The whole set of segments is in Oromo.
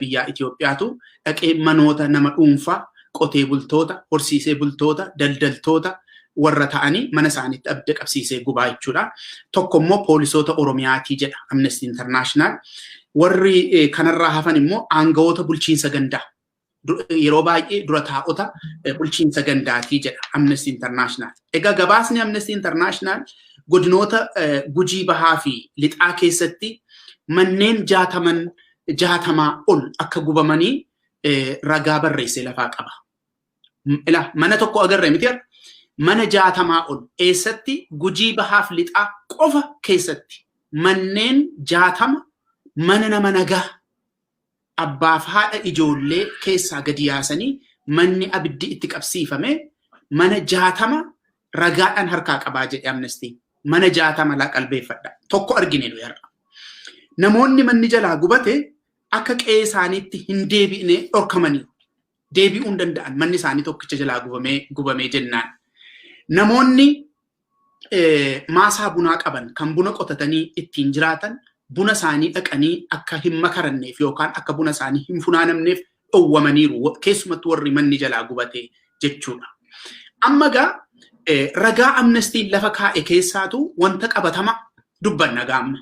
biyyaa Itoophiyaatu dhaqee manoota nama dhuunfaa qotee bultoota, horsiisee bultoota, daldaltoota warra ta'anii mana isaaniitti abidda qabsiisee gubaa jechuudha. Tokko immoo poolisoota Oromiyaatii jedha Amnesty International. Warri kanarraa hafan immoo aangawoota bulchiinsa gandaa. Yeroo baay'ee dura taa'ota bulchiinsa gandaatii jedha Amnesty International. Egaa gabaasni Amnesty International godinoota Gujii Bahaa fi Lixaa keessatti manneen 60 ol akka gubamanii ragaa barreessee lafaa qaba. Mana tokko agarre miti mana 60 ol eessatti Gujii Bahaa fi Lixaa qofa keessatti manneen 60 mana nama nagaa abbaaf haadha ijoollee keessaa gadi yaasanii manni abiddi itti qabsiifame mana 60 ragaadhaan harkaa qabaa jedhe Amnesty. Mana 60 laa qalbeeffadha. Tokko argine nu yarra. Namoonni manni jalaa gubate akka qe'ee isaaniitti hin deebi'ne dhorkamanii deebi'uu hin danda'an manni isaanii tokkicha jalaa gubamee jennaan. Namoonni maasaa bunaa qaban kan buna qotatanii ittiin jiraatan buna isaanii dhaqanii akka hin makaranneef yookaan akka buna isaanii hin funaanamneef dhowwamaniiru keessumattuu warri manni jalaa gubate jechuudha. Amma gaa ragaa Amnesty lafa kaa'e keessaatu wanta qabatama dubbanna gaamma.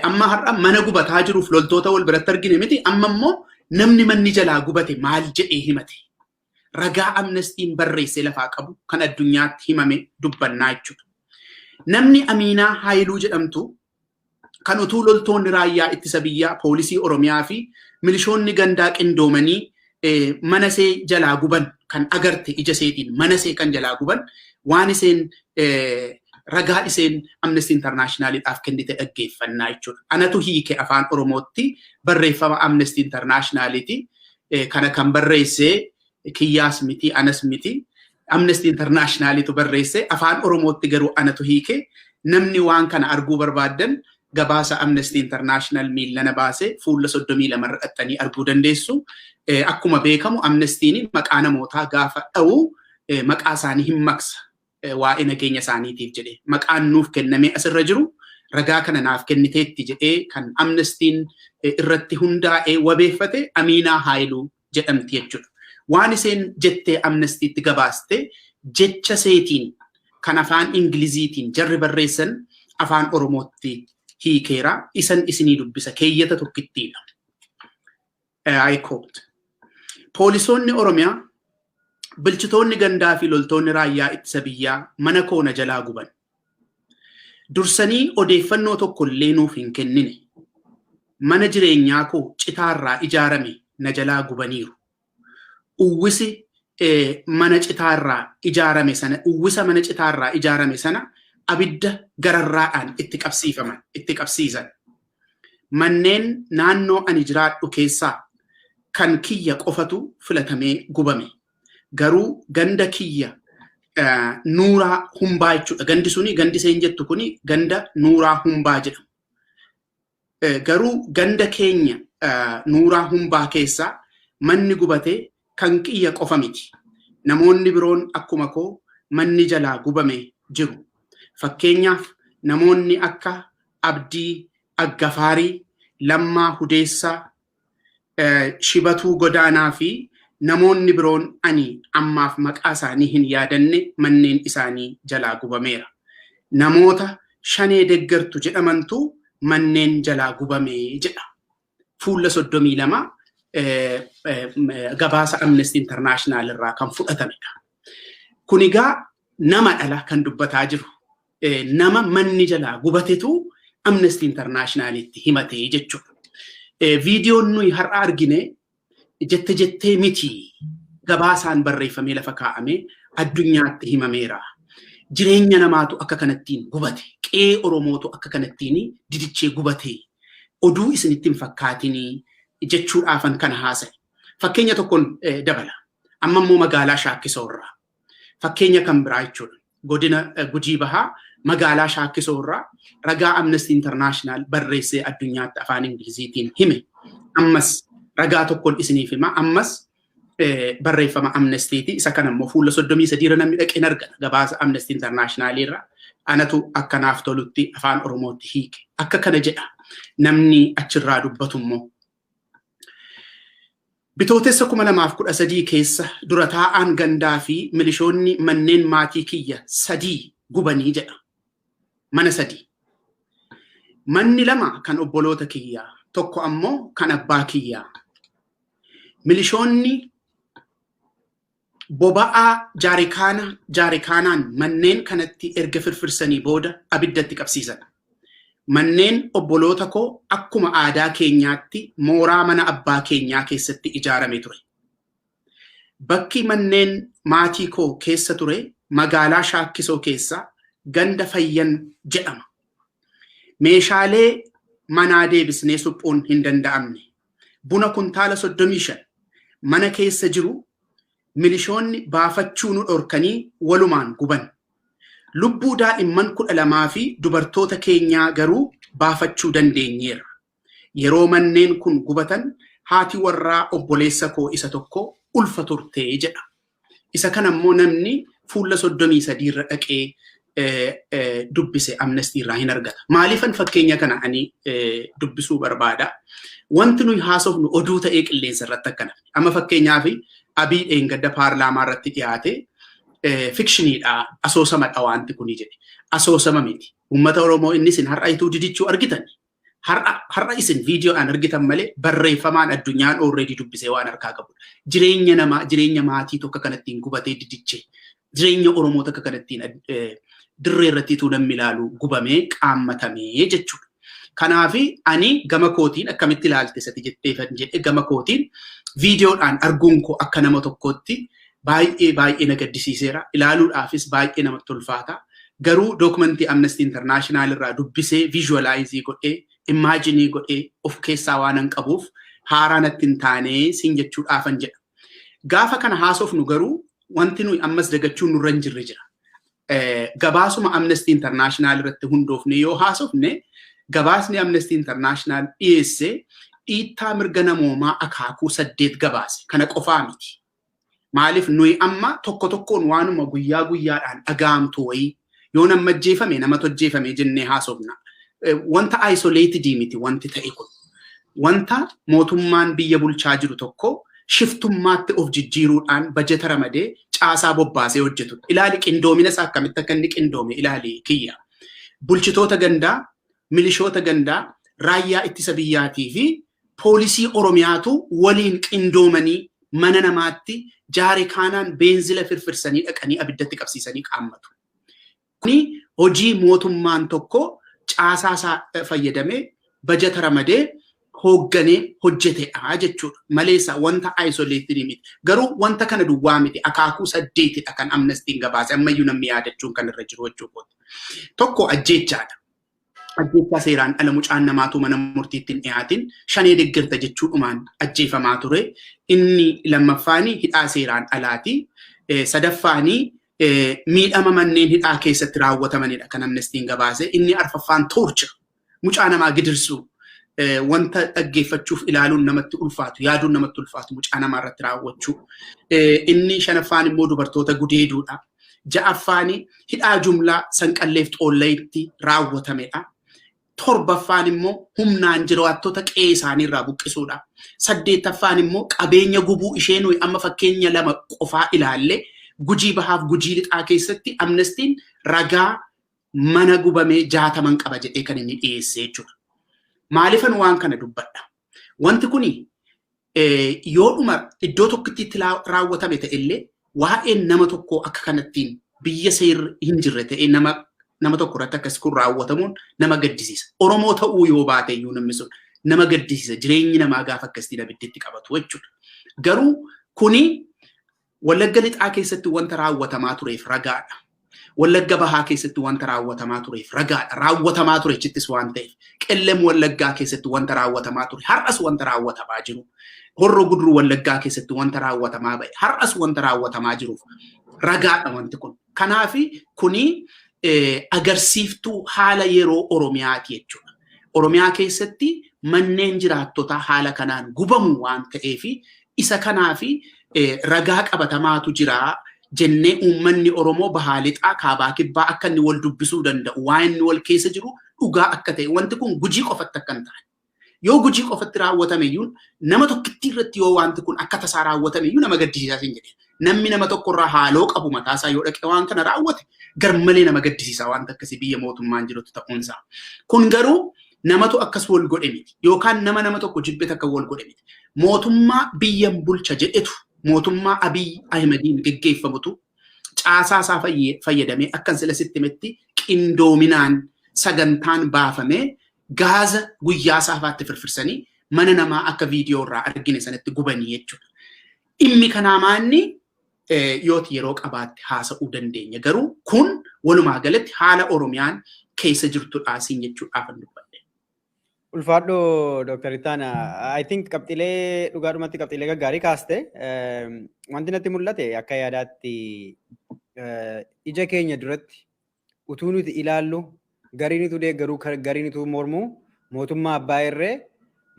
Amma har'a mana gubataa jiruuf loltoota wal biratti argine miti. Amma immoo namni manni jalaa gubate maal jedhee himate. Ragaa Amnesty barreessee lafaa qabu kan addunyaatti himame dubbannaa jechuudha. Namni Aminaa Haayiluu jedhamtu kan utuu loltoonni raayyaa ittisa biyyaa poolisii Oromiyaa fi milishoonni gandaa qindoomanii mana see jalaa guban kan agarte ija seetiin mana see kan jalaa guban waan iseen ragaa iseen Amnesty Internationalidhaaf kennite dhaggeeffannaa jechuudha. Anatu hiike afaan Oromootti barreeffama Amnesty Internationaliti kana kan barreesse Kiyyaas miti anas miti Amnesty Internationalitu barreesse afaan Oromootti garuu anatu hiike. Namni waan kana arguu barbaadan gabaasa Amnesty International miilana baase fuula 32 irratti arguu dandeessu. Akkuma beekamu Amnesty'n maqaa namootaa gaafa dha'u maqaa isaanii hin maksa waa'ee nageenya isaaniitiif jedhee maqaan nuuf kennamee asirra jiru ragaa kana naaf kenniteetti jedhee kan Amnesty'n irratti hundaa'ee wabeeffate Aminaa Haayiluu jedhamti jechuudha. Waan iseen jettee Amnesty'tti gabaaste jecha seetiin kan afaan Ingiliziitiin jarri barreessan afaan Oromootti hiikeera isan isinii dubbisa keeyyata tokkittiidha. I quote. Poolisoonni Oromiyaa bilchitoonni gandaa fi loltoonni raayyaa ittisa biyyaa mana koona jalaa guban. Dursanii odeeffannoo tokko illee nuuf hin kennine. Mana jireenyaa koo citaarraa ijaarame na jalaa gubaniiru. Uwwisi mana citaarraa ijaarame sana abidda gararraadhaan itti qabsiisan. Manneen naannoo ani jiraadhu keessaa kan kiyya qofatu filatamee gubame. Garuu ganda kiyya Nuuraa Humbaa jechuudha. Gandi suni gandi seen jettu kuni ganda Nuuraa Humbaa jedhamu. Garuu ganda keenya Nuuraa Humbaa keessaa manni gubate kan kiyya qofa miti. Namoonni biroon akkuma koo manni jalaa gubame jiru. Fakkeenyaaf namoonni akka Abdii Aggafaarii, Lammaa Hudeessaa, Shibatuu Godaanaa fi namoonni biroon ani ammaaf maqaa isaanii hin yaadanne manneen isaanii jalaa gubameera. Namoota Shanee Deggertu jedhamantu manneen jalaa gubamee jedha. Fuula 32 gabaasa Amnesty International irraa kan fudhatamedha. Kun egaa nama dhala kan dubbataa jiru. Nama manni jalaa gubatetu Amnesty Internationalitti himatee jechuudha. Viidiyoon nuyi har'a argine jettee miti gabaasaan barreeffamee lafa kaa'ame addunyaatti himameera. Jireenya namaatu akka kanattiin gubate. Qe'ee Oromootu akka kanattiin didichee gubate. Oduu isinitti hin fakkaatinii jechuudhaafan kana haasa'e. Fakkeenya tokkoon dabala. Amma immoo magaalaa Shaakkisoorraa. Fakkeenya kan biraa jechuudha. Godina Gujii Bahaa magaalaa Shaakkisoorraa ragaa Amnesty International barreessee addunyaatti afaan Ingiliziitiin hime. Ammas ragaa tokkoon isiniif hima. Ammas barreeffama Amnesty'ti. Isa kana immoo fuula 33 irra namni dhaqeen argata gabaasa Amnesty International irra. Anatu akkanaaf tolutti afaan Oromootti hiike. Akka kana jedha namni achirraa dubbatu immoo. Bitootessa 2013 keessa dura taa'aan gandaa fi milishoonni manneen maatii kiyya 3 gubanii jedha. Mana 3. Manni 2 kan obboloota kiyyaa, tokko ammoo kan abbaa kiyyaa. Milishoonni boba'aa jaarikaanaan manneen kanatti erga firfirsanii booda abiddatti qabsiisan. Manneen obboloota koo akkuma aadaa keenyaatti mooraa mana abbaa keenyaa keessatti ijaarame ture. Bakki manneen maatii koo keessa ture magaalaa Shaakkisoo keessa ganda Fayyan jedhama. Meeshaalee manaa deebisnee suphuun hin danda'amne. Buna kuntaala 35 mana keessa jiru milishoonni baafachuu nu dhorkanii walumaan guban. Lubbuu daa'imman 12 fi dubartoota keenyaa garuu baafachuu dandeenyeerra. Yeroo manneen kun gubatan haati warraa obboleessa koo isa tokko ulfa turtee jedha. Isa kanammoo namni fuula 33 irra dhaqee dubbise Amnesty irraa hin argata. Maaliifan fakkeenya kana ani dubbisuu barbaada? Wanti nuyi haasofnu oduu ta'ee qilleensa irratti akkana. Amma fakkeenyaaf Abii Dheengadda paarlaamaa irratti dhiyaate fikshiniidha, asoosamadha wanti kuni jedhe. Asoosama miti. Uummata Oromoo inni isin har'a ituu didichuu argitan. Har'a isin viidiyoodhaan argitan malee barreeffamaan addunyaan already dubbisee waan harkaa qabu. Jireenya namaa, jireenya maatii tokko kanattiin gubatee didichee, jireenya Oromoo tokko kanattiin dirree irratti ituu namni ilaalu gubamee qaammatamee jechuudha. Kanaafi ani gama kootiin akkamitti ilaalte sati jetteefan jedhe gama kootiin viidiyoodhaan arguun koo akka nama tokkootti baay'ee na gaddisiiseera. Ilaaluudhaafis baay'ee namatti ulfaata. Garuu dookumentii Amnesty International irraa dubbisee visualize godhee imagine godhee of keessaa waan an qabuuf haaraa natti hin taane siin jechuudhaafan jedha. Gaafa kana haasofnu garuu wanti nuyi ammas dagachuun nurra hin jirre jira. Gabaasuma Amnesty International irratti hundoofne yoo haasofne gabaasni Amnesty International dhiyeesse dhiittaa mirga namoomaa akaakuu 8 gabaase. Kana qofaa miti. Maaliif nuyi amma tokko tokkoon waanuma guyyaa guyyaadhaan dhagaamtu wayii yoo nama ajjeefame nama tojjeefame jennee haasofna. Wanta isolated miti wanti ta'e kun. Wanta mootummaan biyya bulchaa jiru tokko shiftummaatti of jijjiiruudhaan bajeta ramadee caasaa bobbaasee hojjetu. Ilaali qindoomina isaa akkamitti akka inni qindoome ilaali kiyya. Bulchitoota gandaa, milishoota gandaa, raayyaa ittisa biyyaatii fi poolisii Oromiyaatu waliin qindoomanii mana namaatti jaarikaanaan beenzila firfirsanii dhaqanii abiddatti qabsiisanii qaammatu. Kuni hojii mootummaan tokko caasaa isaa fayyadamee bajeta ramadee hoogganee hojjetedha jechuudha. Maleessa wanta isolated miti. Garuu wanta kana duwwaa miti. Akaakuu 8dha kan Amnestiin gabaase. Ammayyuu namni yaadachuun kan irra jiru jechuudha. Tokko ajjeechaadha. Ajjeechaa seeraan ala mucaan namaatu mana murtiitti hin dhiyaatin shanee deeggarta jechuudhumaan ajjeefamaa ture. Inni lammaffaanii hidhaa seeraan alaati. Sadaffaanii miidhama manneen hidhaa keessatti raawwatamanidha kan Amnestiin gabaase. Inni arfaffaan torture mucaa namaa gidirsuu wanta dhaggeeffachuuf ilaaluun namatti ulfaatu, yaaduun namatti ulfaatu mucaa namaa irratti raawwachuu. Inni shanaffaan immoo dubartoota gudeeduudha. Ja'affaanii hidhaa jumlaa sanqalleef xoolleetti raawwatamedha. Torbaffaan immoo humnaan jiraattota qe'ee isaanii irraa buqqisuudha. Saddeettaffaan immoo qabeenya gubuu ishee nuyi amma fakkeenya 2 qofaa ilaalle Gujii Bahaaf Gujii Lixaa keessatti Amnestiin ragaa mana gubamee 60 qaba jedhee kan inni dhiyeesse jechuudha. Maaliifan waan kana dubbadha? Wanti kuni yoodhuma iddoo tokkotti raawwatame ta'ellee waa'een nama tokko akka kanattiin biyya seerri hin jirre ta'e nama tokko irratti akkas kun raawwatamuun nama gaddisiisa. Oromoo ta'uu yoo baate iyyuu namni sun nama gaddisiisa. Jireenyi namaa gaafa akkasitti abidditti qabatu jechuudha. Garuu kuni Wallagga Lixaa keessatti wanta raawwatamaa tureef ragaadha. Wallagga Bahaa keessatti wanta raawwatamaa tureef ragaadha. Raawwatamaa ture jechittis waan ta'eef. Qellem Wallaggaa keessatti wanta raawwatamaa ture. Har'as wanta raawwatamaa jiru. Horro Guduruu Wallaggaa keessatti wanta raawwatamaa ba'e. Har'as wanta raawwatamaa jiruuf ragaadha wanti kun. Kanaafi kuni agarsiiftuu haala yeroo Oromiyaati jechuudha. Oromiyaa keessatti manneen jiraattotaa haala kanaan gubamu waan ta'eefi isa kanaafi ragaa qabatamaatu jira jennee uummanni Oromoo Bahaa Lixaa Kaabaa Kibbaa akka inni wal dubbisuu danda'u waan inni wal keessa jiru dhugaa akka ta'e wanti kun Gujii qofatti akka hin taane yoo gujii qofatti raawwatame iyyuu nama tokkitti irratti yoo wanti kun akka tasaa raawwatame iyyuu nama gaddisiisaa hin jedhe. Namni nama tokkorraa haaloo qabu mataasaa yoo dhaqee waan kana raawwate garmalee nama gaddisiisaa wanta akkasii biyya mootummaan jirutti ta'uunsaa. Kun garuu namatu akkas wal godhe miti yookaan nama tokko jibbet akka wal godhe miti. Mootummaa biyyan bulcha jedhetu mootummaa Abiy Ahmediin geggeeffamutu caasaa isaa fayyadamee akkan sila sitti metti qindoominaan sagantaan baafamee gaaza guyyaa saafaatti firfirsanii mana namaa akka viidiyoo irraa argine sanatti gubanii jechuudha. Dhimmi kanaa maanni yooti yeroo qabaatti haasa'uu dandeenya. Garuu kun walumaa galatti haala Oromiyaan keessa jirtudha siin jechuudhaaf hin dubbadhe. Ulfaadho Dr. Itaana, I think qabxilee dhugaadhumatti qabxilee gaggaarii kaaste wanti natti mul'ate akka yaadaatti ija keenya duratti utuu nuti ilaallu gariinitu deeggaruu gariinitu mormuu mootummaa abbaa irree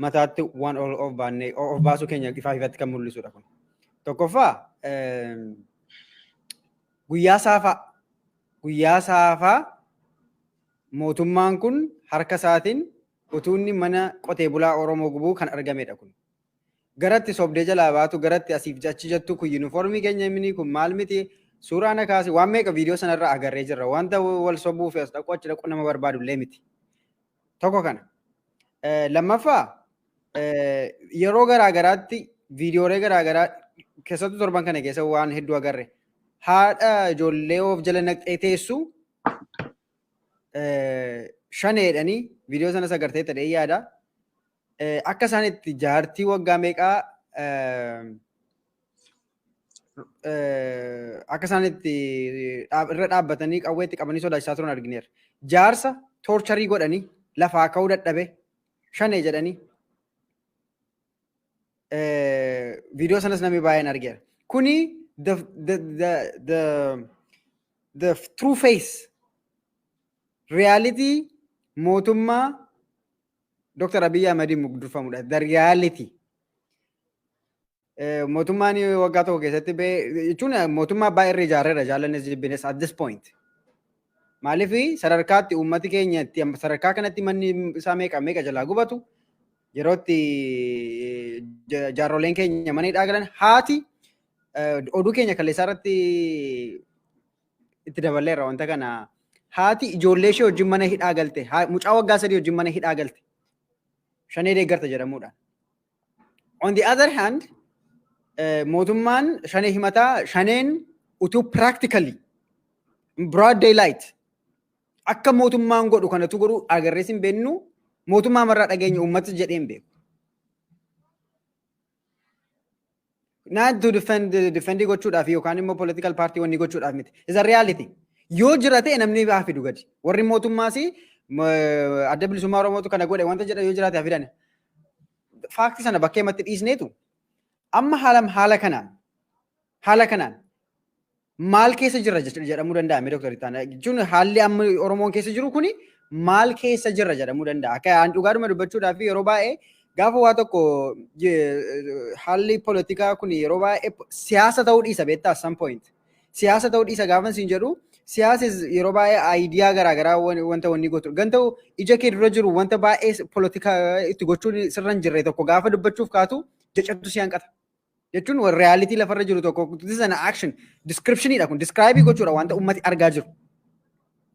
mataatti waan of baasuu keenya ifatti kan mul'isudha kun. Tokkoffaa guyyaa saafaa mootummaan kun harka isaatiin utuunni mana qotee bulaa Oromoo gubuu kan argamedha kun. Garatti sobdee jalaa baatu garatti asiif achi jettu kun yuunifoormii keenya mini kun maal miti suuraan akaasi waan meeqa viidiyoo sanarraa agarree jirra wanta wal sobuu fi as dhaqu achi dhaqu nama barbaadu illee miti. Tokko kana. Lammaffaa yeroo garaagaraatti viidiyoolee garaagaraa keessattuu torban kana keessa waan hedduu agarre haadha ijoollee of jala naqxee teessu shaneedhanii viidiyoo sanas agartee ta'ee yaada. Akka isaan itti jaartii waggaa meeqaa akka isaan itti irra dhaabbatanii qawweetti qabanii sodaachisaa turan argineera. Jaarsa toorcharii godhanii lafaa ka'uu dadhabe shanee jedhanii viidiyoo sanas namni baay'een argeera. Kuni the true face reality mootummaa Dr. Abiy Ahmed mugdurfamudha. The reality. Mootummaan waggaa tokko keessatti jechuun mootummaa baay'ee ijaarreera jaalannes jibbines at this point. Maaliif sadarkaatti uummati keenya sadarkaa kanatti manni isaa meeqa jalaa gubatu yerootti jaarroleen keenya mana hidhaa galan haati oduu keenya kalleessaa irratti itti daballeerra wanta kana haati ijoollee ishee wajjin mana hidhaa galte mucaa waggaa 3 wajjin mana hidhaa galte shanee deeggarta jedhamuudhaan. On the other hand mootummaan shanee himataa shaneen utuu practically broad daylight akka mootummaan godhu kanatu godhu agarrees hin beeknu mootummaa marraa dhageenya uummata jedhee hin beeku. Not to defend gochuudhaaf yookaan immoo political party wanni gochuudhaaf miti. Is a reality. Yoo jiraate namni haafidu gadi. Warri mootummaas adda bilisummaa Oromootu kana godhe wanta jedha yoo jiraate hafidan. Faakti sana bakkee matti dhiisneetu amma haala kanaan maal keessa jirra jedhamuu danda'ame Dr. Itaana. Jechuun haalli amma Oromoon keessa jiru kuni maal keessa jirra jedhamuu danda'a. Akka dhugaadhuma dubbachuudhaaf yeroo baay'ee gaafa waa tokko haalli poolitikaa kun yeroo baay'ee siyaasa ta'uu dhiisa beektaa at some point. Siyaasa ta'uu dhiisa gaafa siin jedhu siyaasa yeroo baay'ee aayidiyaa garaagaraa wanta wanni gotu. Ganta ija kee dura jiru wanta baay'ee poolitikaa itti gochuun sirra hin jirre tokko gaafa dubbachuuf kaatu jechattu si hanqata. Jechuun realitii lafarra jiru tokko this is an action descriptionidha kun describe gochuudha wanta ummati argaa jiru.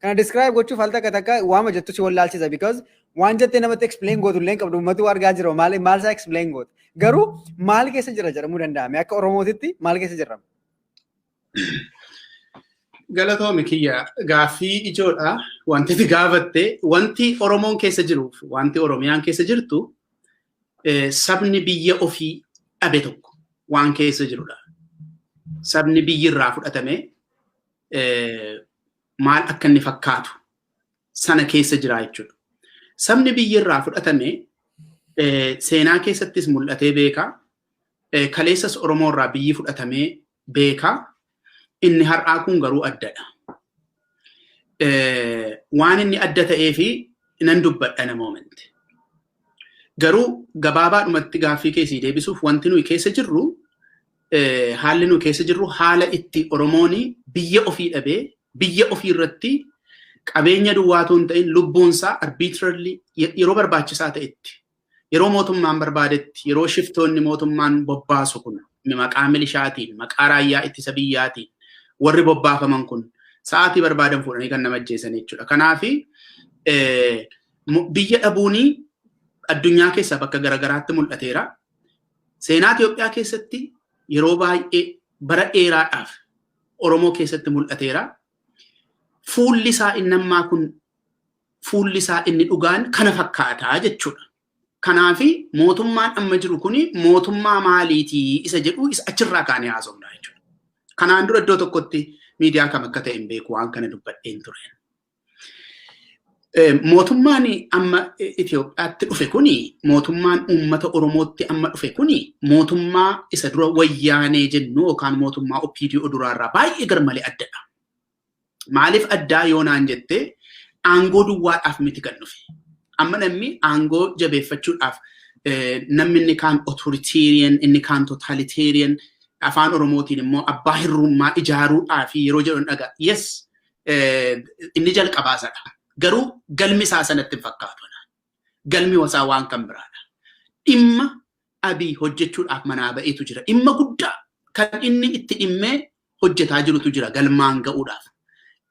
Kana describe gochuuf al takka waama jettu si wallaalchisa because waan jettee namatti explain gootu illee qabdu ummatu argaa jiru maal isaa explain gootu. Garuu maal keessa jira jedhamuu danda'ame akka Oromootitti maal keessa jirra? Galatoomi kiyya gaaffii ijoodha wanti itti gaafatte wanti Oromoon keessa jiruuf wanti Oromiyaan keessa jirtu sabni biyya ofii dhabe tokko waan keessa jirudha. Sabni biyyirraa fudhatame maal akka inni fakkaatu sana keessa jira jechuudha. Sabni biyyirraa fudhatame seenaa keessattis mul'atee beeka. Kaleessas Oromoorraa biyyi fudhatamee beeka. Inni har'aa kun garuu addadha. Waan inni adda ta'ee fi nan dubbadha na moment. Garuu gabaabaadhumatti gaaffii keessii deebisuuf wanti nuyi keessa jirru haalli nuyi keessa jirru haala itti Oromoon biyya ofii dhabee biyya ofii irratti qabeenya duwwaatu hin ta'in lubbuunsaa arbitrarily yeroo barbaachisaa ta'etti yeroo mootummaan barbaadetti yeroo shiftoonni mootummaan bobbaasu kun maqaa milishaatiin maqaa raayyaa ittisa biyyaatiin warri bobbaafaman kun sa'aatii barbaadan fuudhanii kan nama ajjeesan jechuudha. Kanaaf biyya dhabuunii addunyaa keessaa bakka garagaraatti mul'ateera. Seenaa Itoophiyaa keessatti yeroo baay'ee bara dheeraadhaaf Oromoo keessatti mul'ateera. Fuulli isaa inni ammaa kun fuulli isaa inni dhugaan kana fakkaataa jechuudha. Kanaaf mootummaan amma jiru kuni mootummaa maaliitii isa jedhu isa achirraa kaanee haasofna jechuudha. Kanaan dura iddoo tokkotti miidiyaa kam akka ta'e hin beeku waan kana dubbadheen ture. Mootummaan amma Itoophiyaatti dhufe kuni mootummaan uummata Oromootti amma dhufe kuni mootummaa isa dura wayyaanee jennu yookaan mootummaa OPDO duraarraa baay'ee garmalee addadha. Maaliif addaa yoo naan jettee aangoo duwwaadhaaf miti kan dhufe. Amma namni aangoo jabeeffachuudhaaf namni inni kaan authoritarian inni kaan totalitarian afaan Oromootiin immoo abbaa hirrummaa ijaaruudhaaf yeroo jedhan dhagaa. Yes, inni jalqabaasadha. Garuu galmi isaa sanatti hin fakkaatu. Galmi wasaa waan kan biraadha. Dhimma Abiy hojjechuudhaaf manaa ba'eetu jira. Dhimma guddaa kan inni itti dhimmee hojjetaa jirutu jira galmaan ga'uudhaaf.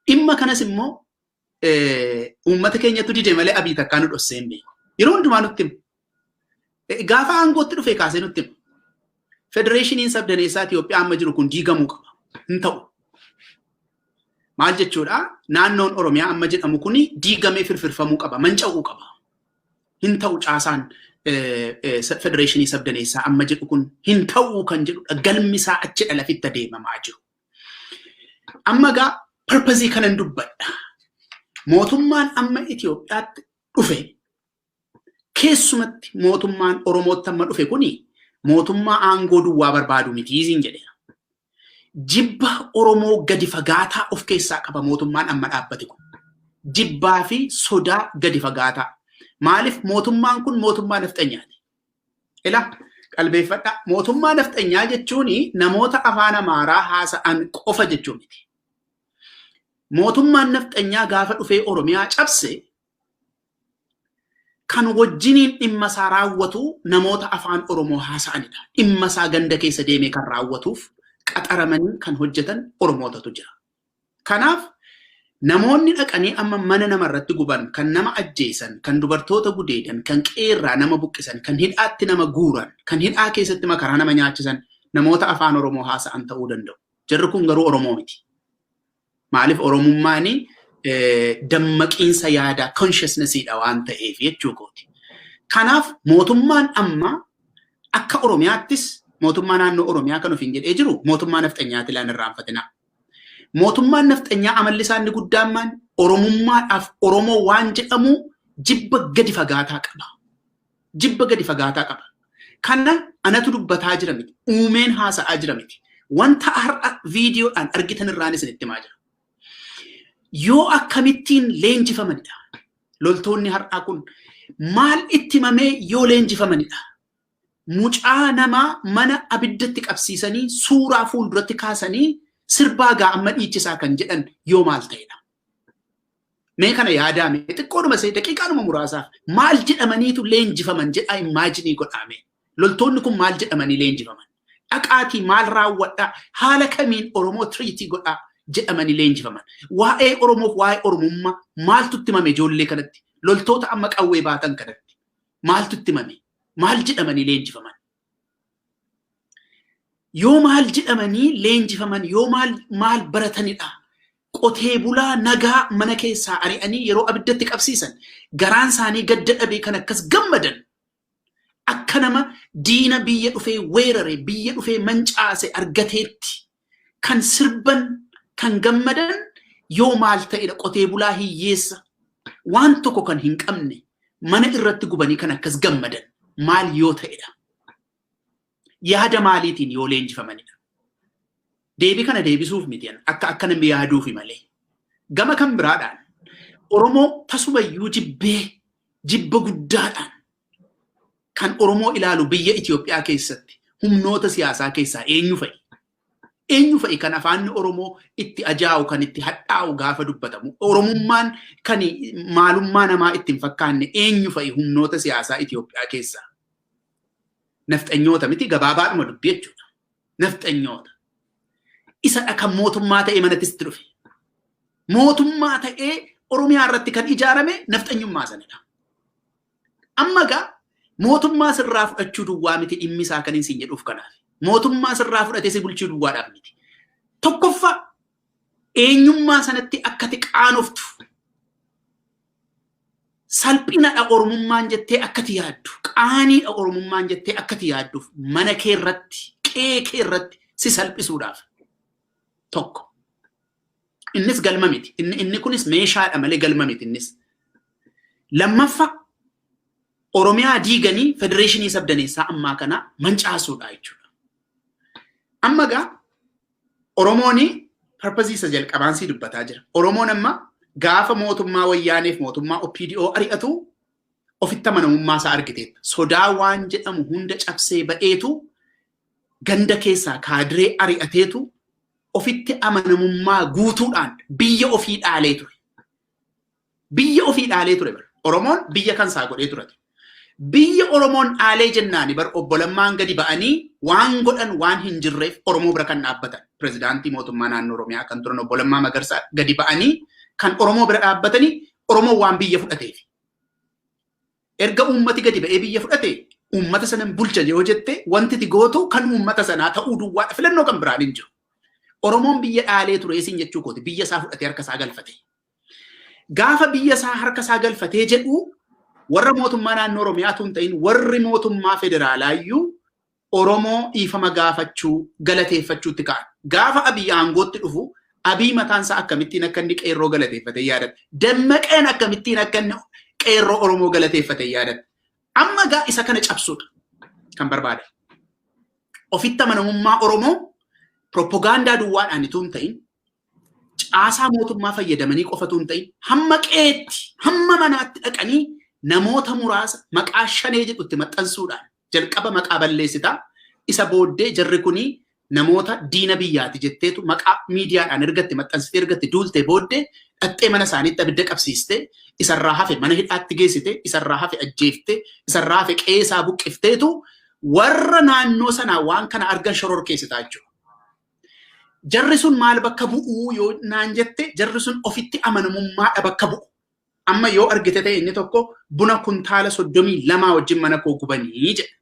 Dhimma kanas immoo uummata keenyatti dide malee Abiy takkaa nu dhossee hin beeku. Yeroo hundumaa nutti himu. Gaafa aangootti dhufee kaasee nutti himu. Federeeshiniin sabdaneessaa Itoophiyaa amma jiru kun diigamuu qaba. Hin ta'u. Maal jechuudha? Naannoon Oromiyaa amma jedhamu kun diigamee firfirfamuu qaba. Manca'uu qaba. Hin ta'u caasaan federeeshinii sabdaneessaa amma jedhu kun hin ta'uu kan jedhudha. Galmi isaa achi lafitti adeemamaa jiru. Amma gaa purpose kanan dubbadha. Mootummaan amma Itoophiyaatti dhufe keessumatti mootummaan Oromootti amma dhufe kuni mootummaa aangoo duwwaa barbaadu miti isin jedhe. Jibba Oromoo gadi fagaataa of keessaa qaba mootummaan amma dhaabbate kun. Jibbaa fi sodaa gadi fagaataa. Maaliif mootummaan kun mootummaa nafxanyaati? Ilaa qalbeeffadha. Mootummaa nafxanyaa jechuun namoota afaan Amaaraa haasa'an qofa jechuu miti. Mootummaan nafxanyaa gaafa dhufee Oromiyaa cabse kan wajjiniin dhimma isaa raawwatu namoota afaan Oromoo haasa'anidha. Dhimma isaa ganda keessa deemee kan raawwatuuf qaxaramanii kan hojjetan Oromootatu jira. Kanaaf namoonni dhaqanii amma mana namarratti guban, kan nama ajjeesan, kan dubartoota gudeedan, kan qeerraa nama buqqisan, kan hidhaatti nama guuran, kan hidhaa keessatti makaraa nama nyaachisan namoota afaan Oromoo haasa'an ta'uu danda'u. Jarri kun garuu Oromoo miti. Maaliif Oromummaan dammaqiinsa yaadaa consciousnessiidha waan ta'eef jechuu kooti. Kanaaf mootummaan amma akka Oromiyaattis mootummaa naannoo Oromiyaa kan ofiin jedhee jiru mootummaa nafxanyaati laan irraanfatina. Mootummaan nafxanyaa amalli isaa inni guddaan Oromummaadhaaf Oromoo waan jedhamu jibba gadi fagaataa qaba. Jibba gadi fagaataa qaba. Kana anatu dubbataa jira miti. Uumeen haasa'aa jira miti. Wanta har'a viidiyoodhaan argitan irraanis itti himaa jira. Yoo akkamittiin leenjifamanidha. Loltoonni har'aa kun maal itti himamee yoo leenjifamanidha. Mucaa namaa mana abiddatti qabsiisanii suuraa fuulduratti kaasanii sirbaa gaa amma dhiichisaa kan jedhan yoo maal ta'edha. Mee kana yaadaame xiqqoodhuma see daqiiqaadhuma muraasaaf maal jedhamaniitu leenjifaman jedhaa imaajinii godhaame. Loltoonni kun maal jedhamanii leenjifaman? Dhaqaatii maal raawwadhaa? Haala kamiin Oromoo tiriitii godhaa jedhamanii leenjifaman? Waa'ee Oromoof waa'ee Oromummaa maaltu itti himame ijoollee kanatti? Loltoota amma qawwee baatan kanatti maaltu itti himame? Maal jedhamanii leenjifaman? Yoo maal jedhamanii leenjifaman yoo maal baratanidha? Qotee bulaa nagaa mana keessaa ari'anii yeroo abiddatti qabsiisan garaan isaanii gadda dhabee kan akkas gammadan akka nama diina biyya dhufee weerare biyya dhufee mancaase argateetti kan sirban kan gammadan yoo maal ta'edha? Qotee bulaa hiyyeessa waan tokko kan hin qabne mana irratti gubanii kan akkas gammadan maal yoo ta'edha? Yaada maaliitiin yoo leenjifamanidha? Deebii kana deebisuuf miti akka namni yaaduufi malee. Gama kan biraadhaan Oromoo tasumayyuu jibba guddaadhaan kan Oromoo ilaalu biyya Itoophiyaa keessatti humnoota siyaasaa keessaa eenyu fa'i? Eenyu fa'i kan afaan Oromoo itti ajaa'u kan itti hadhaa'u gaafa dubbatamu? Oromummaan kan maalummaa namaa itti hin fakkaanne eenyu fa'i humnoota siyaasaa Itoophiyaa keessaa? Nafxanyoota miti gabaabaadhuma dubbii jechuudha. Nafxanyoota. Isa kan mootummaa ta'ee manattis dhufe. Mootummaa ta'ee Oromiyaa irratti kan ijaarame nafxanyummaa sanadha. Amma gaa mootummaa sirraa fudhachuu duwwaa miti dhimmi isaa kan hin jedhuuf kanaaf. Mootummaa sirraa fudhatee si bulchuu duwwaadhaaf miti. Tokkoffaa eenyummaa sanatti akkati qaanoftu. Salphinadha Oromummaan jettee akkati yaaddu. Qaaniidha Oromummaan jettee akkati yaadduuf mana kee irratti, qe'ee kee irratti si salphisuudhaaf. Tokko. Innis galma miti. Inni kunis meeshaadha malee galma miti innis. Lammaffaa Oromiyaa diiganii federeeshinii sabdaneessaa ammaa kana mancaasuudha jechuudha. Amma gaa Oromooni purpose isa jalqabaan si dubbataa jira. Oromoon amma gaafa mootummaa wayyaaneef mootummaa OPDO ari'atu ofitti amanamummaa isaa argiteetta. Sodaa waan jedhamu hunda cabsee ba'eetu ganda keessaa kaadiree ari'ateetu ofitti amanamummaa guutuudhaan biyya ofii dhaalee ture. Biyya ofii dhaalee ture bara. Oromoon biyya kan isaa godhee ture. Biyya Oromoon dhaalee jennaani bar obbolammaan gadi ba'anii waan godhan waan hin jirreef Oromoo bira kan dhaabbatan. Pirezidaantii mootummaa naannoo Oromiyaa kan turan obbolammaa Magarsaa gadi ba'anii kan Oromoo bira dhaabbatanii Oromoo waan biyya fudhateef. Erga uummati gadi ba'ee biyya fudhate uummata sanan bulcha yoo jette wanti ti gootu kan uummata sanaa ta'uu duwwaadha filannoo kan biraan hin jiru. Oromoon biyya dhaalee ture isin jechuu kooti biyya isaa fudhatee harka isaa galfate. Gaafa biyya isaa harka isaa galfatee jedhu warra mootummaa naannoo Oromiyaa tun ta'in warri mootummaa federaalaayyuu Oromoo dhiifama gaafachuu galateeffachuutti ka'an. Gaafa Abiy aangootti dhufu Abiy mataan isaa akkamittiin akka inni qeerroo galateeffatee yaadatte. Dammaqeen akkamittiin akka inni qeerroo Oromoo galateeffatee yaadatte. Amma gaa isa kana cabsuudha kan barbaada. Ofitti amanamummaa Oromoo propagaandaa duwwaadhaan itoo hin ta'in caasaa mootummaa fayyadamanii qofatu hin ta'in hamma qeetti hamma manaatti dhaqanii namoota muraasa maqaa shanee jedhutti maxxansuudhaan jalqaba maqaa balleessitaa isa booddee jarri kunii namoota diina biyyaati jetteetu maqaa miidiyaadhaan ergatti maxxansitee ergatti duultee booddee dhaxxee mana isaaniitti abidda qabsiistee isarraa hafe mana hidhaatti geessite isarraa hafe ajjeefte isarraa hafe qeesaa buqqifteetu warra naannoo sanaa waan kana argan shororkeessitaa jechuudha. Jarri sun maal bakka bu'uu yoo naan jette jarri sun ofitti amanamummaadha bakka bu'u. Amma yoo argite ta'e inni tokko buna kuntaala 32 wajjin mana koo gubanii jedha.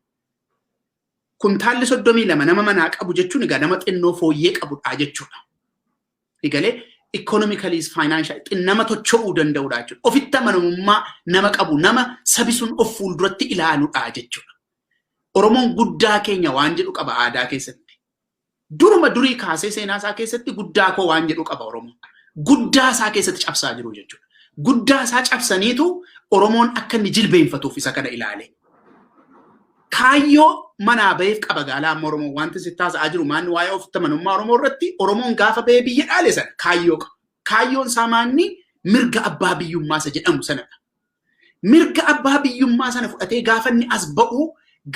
Kuntaalli 32 nama manaa qabu jechuun egaa nama xinnoo fooyyee qabudha jechuudha. Egalee economically financial nama tocho'uu danda'udha jechuudha. Ofitti amanamummaa nama qabu nama sabi sun of fuulduratti ilaaluudha jechuudha. Oromoon guddaa keenya waan jedhu qaba aadaa keessatti. Duruma durii kaasee seenaa isaa keessatti guddaa koo waan jedhu qaba Oromoon. Guddaa isaa keessatti cabsaa jiru jechuudha. Guddaa isaa cabsaniitu Oromoon akka inni jilbeenfatuuf isa kana ilaale. Kaayyoo manaa baheef qaba gaalaa amma Oromoon wanti sitti haasa'aa jiru maanni waa'ee ofitti amanamummaa Oromoo irratti Oromoon gaafa bahee biyya dhaale sana kaayyoo qaba. Kaayyoon isaa maanni mirga abbaa biyyummaa isa jedhamu sanadha. Mirga abbaa biyyummaa sana fudhatee gaafa inni as ba'u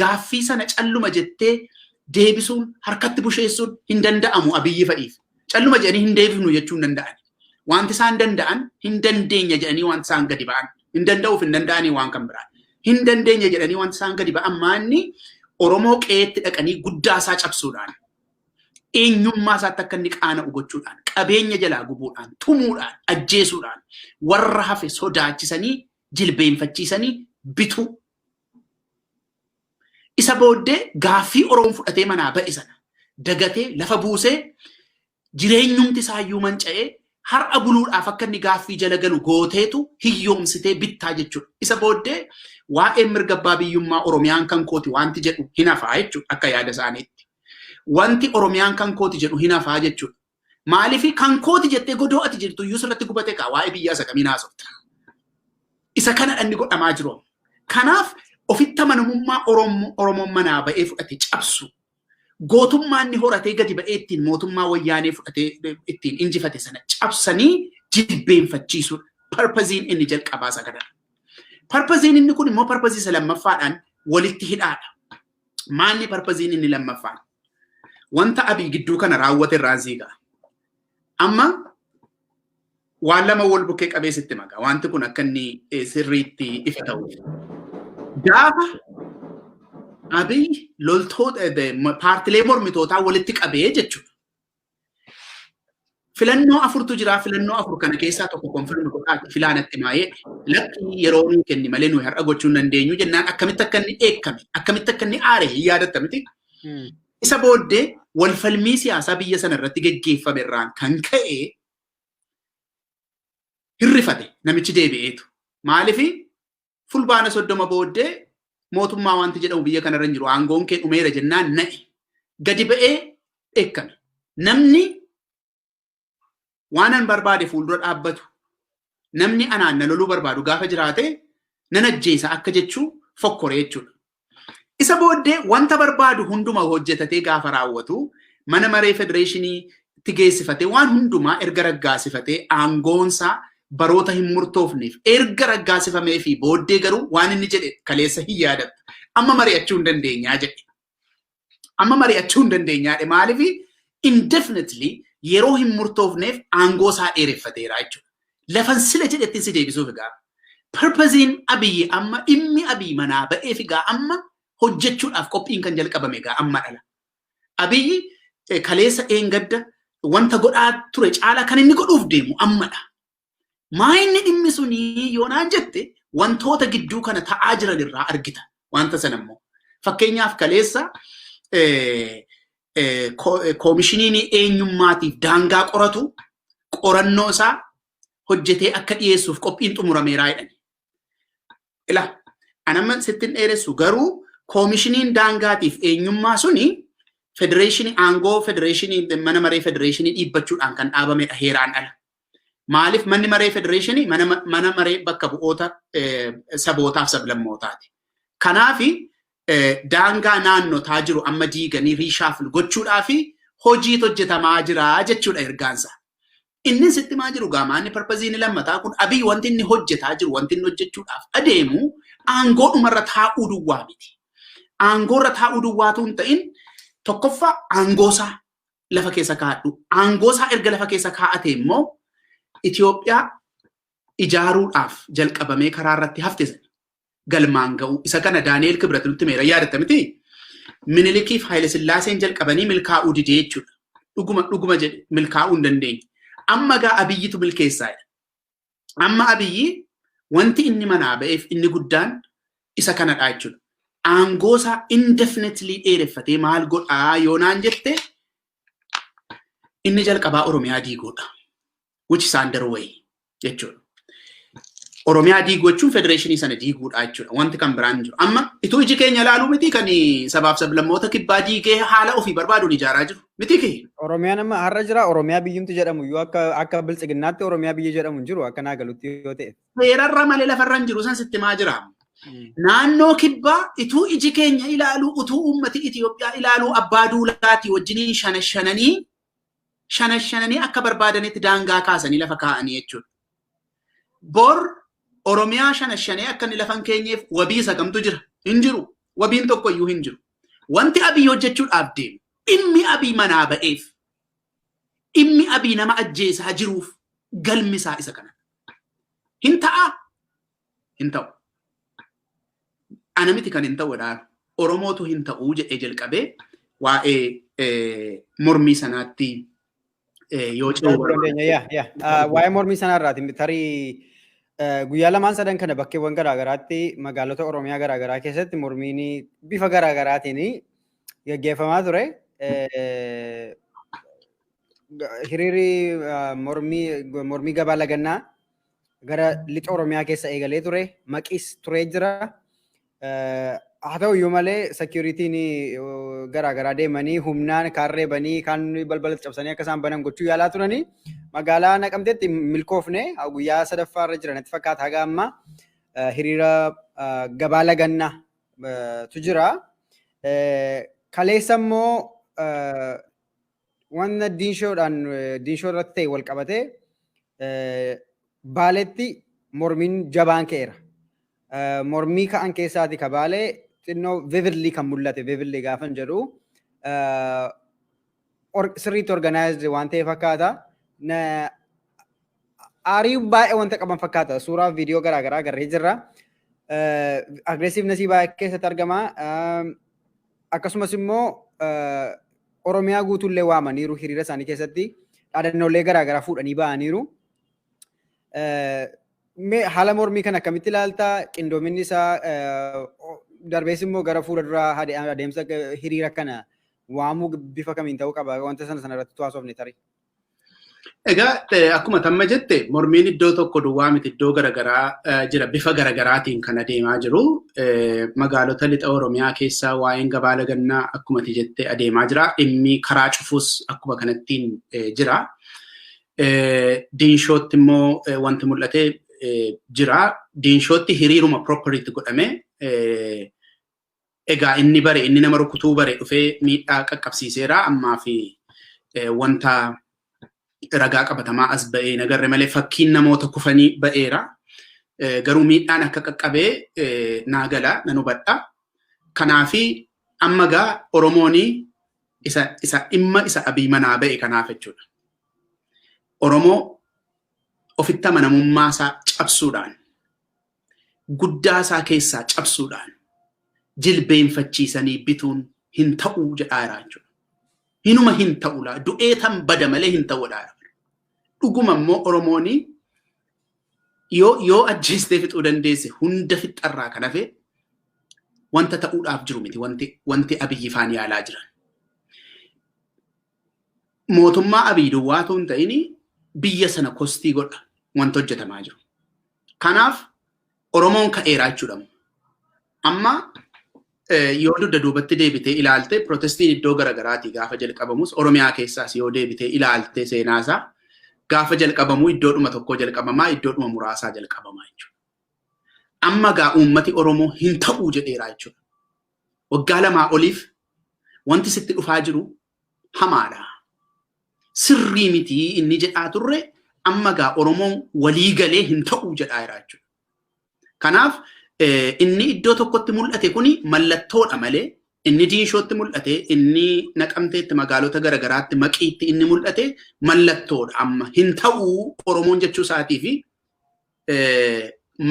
gaaffii sana calluma jettee deebisuun harkatti busheessuun hin danda'amu Abiyyi fa'iif. Calluma jedhanii hin deebifnu jechuun danda'an. Wanti isaan danda'an hin dandeenya jedhanii wanti isaan gadi ba'an. Hin danda'uuf hin danda'anii waan kan biraan. Hin dandeenya jedhanii wanti isaan gadi ba'an maanni Oromoo qeetti dhaqanii guddaa isaa cabsuudhaan. Eenyummaa isaatti akka inni qaana'u gochuudhaan. Qabeenya jalaa gubuudhaan. Tumuudhaan. Ajjeesuudhaan. Warra hafe sodaachisanii jilbeenfachiisanii bituu. Isa booddee gaaffii Oromoon fudhatee manaa ba'e sana dagatee lafa buusee jireenyumti isaayyuu manca'ee har'a buluudhaaf akka inni gaaffii jala galu gooteetu hiyyoomsitee bittaa jechuudha. Isa booddee waa'ee mirga abbaa biyyummaa Oromiyaan kan kooti wanti jedhu hin hafaa jechuudha akka yaada isaaniitti. Wanti Oromiyaan kan kooti jedhu hin hafaa jechuudha. Maaliif kan kooti jettee godoo ati jirtu iyyuu sirratti gubatee kaa waa'ee biyyaa isa kamiin haasofta. Isa kana inni godhamaa jiru. Kanaaf ofitti amanamummaa Oromoon manaa ba'ee fudhate cabsu. Gootummaan inni horatee gadi ba'ee ittiin mootummaa wayyaanee fudhatee ittiin injifate sana cabsanii jilbeenfachiisuudha. Parpaziin inni jalqabaa isa kanadha. Parpaziin inni kun immoo parpazii isa lammaffaadhaan walitti hidhaadha. Maanni parpaziin inni lammaffaan? Wanta Abiy gidduu kana raawwate irraa siigaa. Amma waan lama wal bukkee qabeessitti maqaa. Wanti kun akka inni sirriitti ifa ta'uuf. Gaafa Abiy loltoota paartilee mormitootaa walitti qabee jechuudha. Filannoo afurtu jira. Filannoo afur kana keessaa tokko konfirmi godhaa filaanatti maayee lakki yeroo nuu kenni malee nuyi har'a gochuu hin dandeenyu jennaan akkamitti akka inni eekame akkamitti akka inni aare hin yaadatta miti. Isa booddee walfalmii siyaasaa biyya sana irratti geggeeffame irraan kan ka'e hirrifate namichi deebi'eetu. Maaliifi fulbaana 30 booddee mootummaa wanti jedhamu biyya kanarra hin jiru aangoon kee dhumeera jennaan na'e gadi ba'ee eekame. Namni waan an barbaade fuuldura dhaabbatu namni anaan na loluu barbaadu gaafa jiraate nan ajjeesa akka jechuu fokkoree jechuudha. Isa booddee wanta barbaadu hunduma hojjetatee gaafa raawwatu mana maree federeeshinii itti geessifatee waan hundumaa erga raggaasifatee aangoonsaa baroota hin murtoofneef erga raggaasifamee fi booddee garuu waan inni jedhe kaleessa hin yaadatta. Amma mari'achuu hin dandeenyaa jedhe. Amma mari'achuu hin dandeenyaadhe maaliifi indefinitely yeroo hin murtoofneef aangoo isaa dheereffateera jechuudha. Lafan sila jedhetti si deebisuuf egaa. Purpose Abiyyi amma dhimmi Abiyyi manaa ba'eef egaa amma hojjechuudhaaf qophiin kan jalqabame egaa amma dhala. Abiyyi kaleessa eengadda wanta godhaa ture caalaa kan inni godhuuf deemu ammadha. Maa inni dhimmi sunii yoonaan jette wantoota gidduu kana ta'aa jiran irraa argita. Wanta sana immoo fakkeenyaaf kaleessa koomishiniin eenyummaatiif daangaa qoratu qorannoo isaa hojjetee akka dhiyeessuuf qophiin xumurameeraa jedhani. Ila anamma sittin dheeressu garuu koomishiniin daangaatiif eenyummaa suni federeeshinii aangoo federeeshinii mana maree federeeshinii dhiibbachuudhaan kan dhaabamedha heeraan ala. Maaliif manni maree federeeshinii mana maree bakka bu'oota sabootaaf sablammootaati. Kanaafi daangaa naannotaa jiru amma diiganii riishaafil gochuudhaafi hojii hojjetamaa jira jechuudha ergaansa. Inni sitti maa jiru gaamaanni parpaziin lammataa kun Abiyyi wanti inni hojjetaa jiru wanti inni hojjechuudhaaf adeemu aangoo dhumarra taa'uu duwwaa miti. Aangoorra taa'uu duwwaatu hin ta'in tokkoffaa aangoosaa lafa keessa kaa'adhu. Aangoosaa erga lafa keessa kaa'ate immoo Itoophiyaa ijaaruudhaaf jalqabamee karaa irratti hafte galmaan ga'u isa kana Daani'eel Kibrat nutti meera yaadatta miti. Minilikiif Haayile Sillaaseen jalqabanii milkaa'uu didee jechuudha. Dhuguma jedhe milkaa'uu hin dandeenye. Amma gaa Abiyyitu milkeessaadha. Amma Abiyyi wanti inni manaa ba'eef inni guddaan isa kanadha jechuudha. Aangoosaa indefinitely dheereffatee maal godhaa yoonaan jette inni jalqabaa Oromiyaa diiguudha. Which is underway jechuudha. Oromiyaa diiguu jechuun federeeshinii sana diiguudha jechuudha. Wanti kan biraan jiru. Amma ituu iji keenya ilaaluu miti kan sabaaf sablammoota kibbaa diigee haala ofii barbaaduun ijaaraa jiru. Miti kee. Oromiyaan amma har'a jira. Oromiyaa biyyumti jedhamu yoo akka biltsiginnaatti Oromiyaa biyya jedhamu hin jiru akka naa galutti yoo ta'e. Heerarra malee lafarra hin jiru san sitti maa jira. Naannoo kibbaa ituu iji keenya ilaaluu utuu uummati Itoophiyaa ilaaluu abbaa duulaatii wajjiniin shanashananii akka barbaadanitti daangaa kaasanii lafa kaa'anii jechuudha. Bor Oromiyaa shanashanee akka inni lafan keenyeef wabii isa kamtu jira. Hin jiru. Wabiin tokko iyyuu hin jiru. Wanti Abiyyi hojjechuudhaaf deemu dhimmi Abiyyi manaa ba'eef dhimmi Abiyyi nama ajjeesaa jiruuf galmisaa isa kana. Hin ta'a. Hin ta'u. Ana miti kan hin ta'uudha. Oromootu hin ta'uu jedhee jalqabee waa'ee mormii sanaatti yoo ce'u. Waa'ee mormii sanarraati tarii guyyaa lamaan sadan kana bakkeewwan garaagaraatti magaalota Oromiyaa garaagaraa keessatti mormiin bifa garaagaraatiin gaggeeffamaa ture. Hiriirri mormii gabaa lagannaa gara lixa Oromiyaa keessa eegalee ture. Maqiis turee jira. Haa ta'u iyyuu malee sekiyuritiin garaagaraa deemanii humnaan kaan reebanii kaan balbala cabsanii akka isaan banan gochuu yaalaa turanii magaalaa Naqamteetti milkoofne guyyaa sadaffaa irra jiran itti fakkaata haga amma hiriira gabaa lagannaa tu jira. Kaleessa immoo wanna diinshoo irratti ta'e wal qabatee Baaleetti mormiin jabaan ka'eera. Mormii ka'an keessaati ka Baalee xinnoo vividly kan mul'ate vividly gaafan jedhu sirriitti organized waan ta'e fakkaata. Aarii baay'ee wanta qaban fakkaata. Suuraa viidiyoo garaagaraa agarree jirra. Aggressivenessii baay'ee keessatti argama. akkasumas immoo Oromiyaa guutuullee waamaniiru hiriira isaanii keessatti dhaadannoolee garaagaraa fuudhanii ba'aniiru. Haala mormii kan akkamitti ilaaltaa? Qindoominni isaa darbees immoo gara fuula duraa adeemsa hiriira kana waamuu bifa kamiin ta'uu qaba? Wanta sanarratti haasofne tarii. Egaa akkuma tamma jette mormiin iddoo tokko duwwaa miti iddoo garaagaraa jira bifa garaagaraatiin kan adeemaa jiru. Magaalota lixa Oromiyaa keessaa waa'een gabaa lagannaa akkuma jette adeemaa jira. Dhimmi karaa cufuus akkuma kanattiin jira. Diinshootti immoo wanti mul'ate jira. Diinshootti hiriiruma property godhame. Egaa inni nama rukutuu bare dhufee miidhaa qaqqabsiiseera. Ammaa fi wanta ragaa qabatamaa as ba'ee nagarre malee fakkiin namoota kufanii ba'eera. Garuu miidhaan akka qaqqabee naagala nan hubadha. Kanaafi amma gaa Oromoon dhimma isa abii manaa ba'e kanaaf jechuudha. Oromoo ofitti amanamummaa isaa cabsuudhaan guddaa isaa keessaa cabsuudhaan jilbeenfachiisanii bituun hin ta'uu jedhaa jechuudha. Hinuma hin ta'udha. Du'ee tan bada malee hin ta'udha. Dhuguma immoo Oromoon yoo ajjeestee fixuu dandeesse hunda fixarraa kan hafe wanta ta'uudhaaf jiru miti wanti Abiyyi faan yaalaa jiran. Mootummaa Abiyyi duwwaatu hin ta'in biyya sana kostii godha wanta hojjetamaa jiru. Kanaaf Oromoon ka'eeraa jechuudha. Amma yoo dugda duubatti deebitee ilaalte protestiin iddoo garaagaraatii gaafa jalqabamus Oromiyaa keessaas yoo deebitee ilaalte seenaasaa gaafa jalqabamu iddoodhuma tokko jalqabamaa iddoodhuma muraasaa jalqabamaa jechuudha. Amma gaa uummati Oromoo hin ta'uu jedheeraa jechuudha. Waggaa lamaa oliif wanti sitti dhufaa jiru hamaadha. Sirrii miti inni jedhaa turre amma gaa Oromoon walii galee hin ta'uu jedhaa jechuudha. Kanaaf inni iddoo tokkotti mul'ate kuni mallattoodha malee inni Diinshootti mul'ate inni Naqamteetti magaalota garagaraatti Maqiitti inni mul'ate mallattoodha. Amma hin ta'uu Oromoon jechuu isaatii fi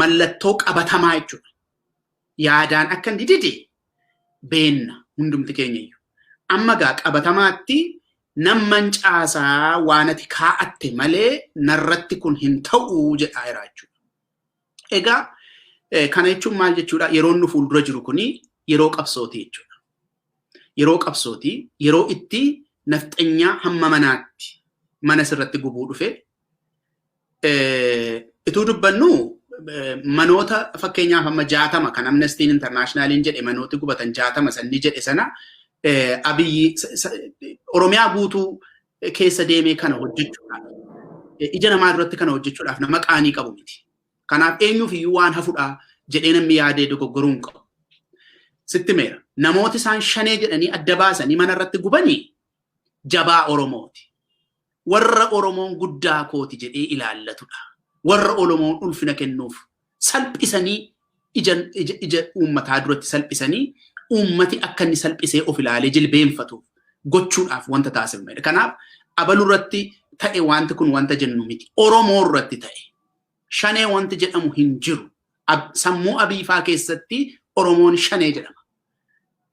mallattoo qabatamaa jechuudha. Yaadaan akka inni dide beenna hundumti keenyayyuu. Amma gaa qabatamaatti namman caasaa waan ati kaa'atte malee narratti kun hin ta'uu jedhaa jechuudha. Egaa kana jechuun maal jechuudha? Yeroo nu fuuldura jiru kuni yeroo qabsootii jechuudha. Yeroo qabsootii, yeroo itti nafxanyaa hamma manaatti mana sirratti gubuu dhufe. Ituu dubbannu manoota fakkeenyaaf amma 60 kan Amnesty Internationaliin jedhe manooti gubatan 60 sanni jedhe sana Abiyyi Oromiyaa guutuu keessa deemee kana hojjechuudhaaf ija namaa duratti kana hojjechuudhaaf nama qaanii qabu miti. Kanaaf eenyuuf iyyuu waan hafudhaa jedhee namni yaadee dogoggoruun qabu. Sitti meera. Namooti isaan shanee jedhanii adda baasanii mana irratti gubanii jabaa Oromooti. Warra Oromoon guddaa kooti jedhee ilaallatudha. Warra Oromoon ulfina kennuuf salphisanii ija uummataa duratti salphisanii uummati akka inni salphisee of ilaalee jilbeenfatuuf gochuudhaaf wanta taasifamedha. Kanaaf abaluu irratti ta'e wanti kun wanta jennu miti. Oromoo irratti ta'e. Shanee wanti jedhamu hin jiru. Sammuu Abiifaa keessatti Oromoon shanee jedhama.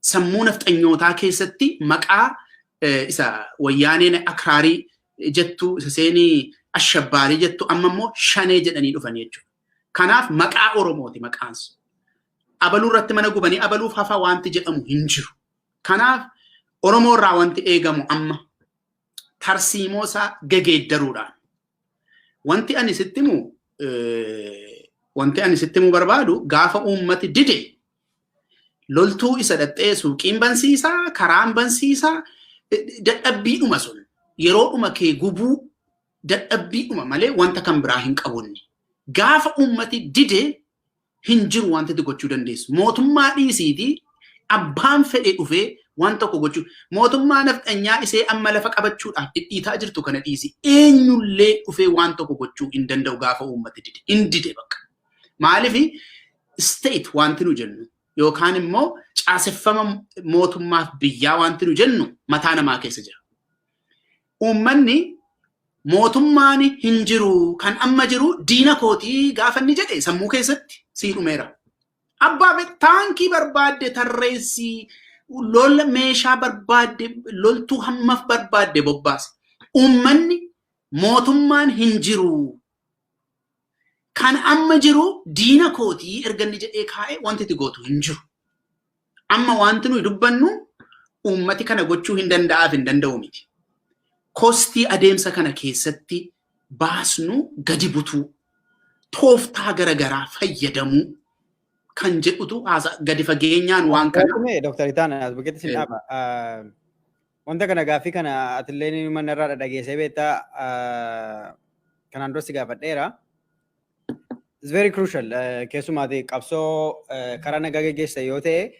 Sammuu nafxanyootaa keessatti maqaa isa wayyaaneen akraarii jettu isa seenii ashabbaarii jettu amma immoo shanee jedhanii dhufanii jechuudha. Kanaaf maqaa Oromooti maqaansu. Abaluu irratti mana gubanii abaluuf hafa wanti jedhamu hin jiru. Kanaaf Oromoo irraa wanti eegamu amma tarsiimoo isaa gegeeddaruudhaan. Wanti ani sitti himu barbaadu gaafa uummati dide loltuu isa dhaxxee suuqiin bansiisaa, karaan bansiisaa, dadhabbiidhuma sun yeroodhuma kee gubuu dadhabbiidhuma malee wanta kan biraa hin qabunni. Gaafa uummati dide hin jiru wanti gochuu dandeessu. Mootummaa dhiisiitii abbaan fedhe dhufee waan tokko gochuu. Mootummaa nafxanyaa isee amma lafa qabachuudhaaf dhidhiitaa jirtu kana dhiisi. Eenyullee dhufee waan tokko gochuu hin danda'u gaafa uummati dide. Hin dide bakka. Maaliif state wanti nu jennu yookaan immoo caaseffama mootummaaf biyyaa wanti nu jennu mataa namaa keessa jira. Uummanni mootummaan hin jiru kan amma jiru diina kootii gaafa inni jedhe sammuu keessatti sii dhumeera. Abbaa taankii barbaadde tarreessii lola meeshaa barbaadde loltuu hammaf barbaadde bobbaase. Uummanni mootummaan hin jiru. Kan amma jiru diina kootii erga inni jedhee kaa'e wanti itti gootu hin jiru. Amma wanti nuyi dubbannu uummati kana gochuu hin danda'aaf hin danda'u miti. Kostii adeemsa kana keessatti baasnu gadi butuu tooftaa garagaraa fayyadamuu kan jedhutu gadi fageenyaan waan kana. Dr. Itaan bukeetti sin dhaaba. Wanta kana gaaffii kana atillee mana irraa dhageessee beektaa kanaan dura si gaafadheera. It's very crucial. Keessumaati qabsoo karaa nagaa geggeessa yoo ta'e